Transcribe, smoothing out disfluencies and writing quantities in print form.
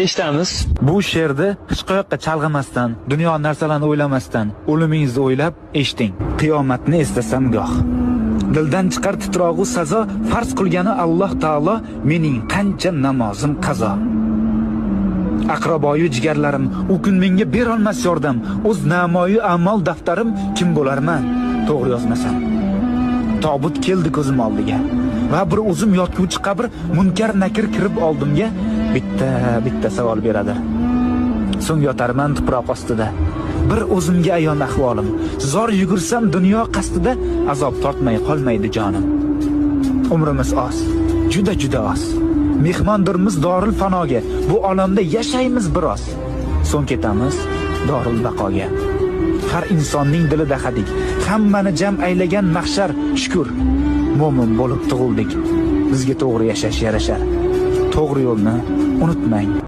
Eshitamiz. Bu she'rni hech qayoqqa chalg'imasdan, dunyo narsalarini o'ylamasdan, o'limingizni o'ylab eshiting. Qiyomatni eslasam goh. Dildan chiqar titrog'u sazo, farz qilgani Alloh taolo, mening qancha namozim qazo. Aqraboyu jigarlarim, u kun menga berolmas yordam, o'z namoyi amal daftarim kim bo'larman, to'g'ri yozmasam. Tobut keldi ko'zim oldiga va bir o'zim yotguvchi qabr, munkar nakir kirib oldimga bitta savol beradi. So'ng yotarman tuproq ostida. Bir o'zimga ayon ahvolim. Zor yugursam dunyo qasdida, azob tortmay qolmaydi jonim. Umrimiz oz, juda oz. Mehmondirmiz dorul fanoga. Bu olamda yashaymiz biroz. So'ng ketamiz dorul baqoga. Har insonning dilida hadik, hammani jam aylagan mahshar shukr. Mo'min bo'lib tug'ildik. Bizga to'g'ri yashash yarashar. To'g'ri yo'lni unutmang.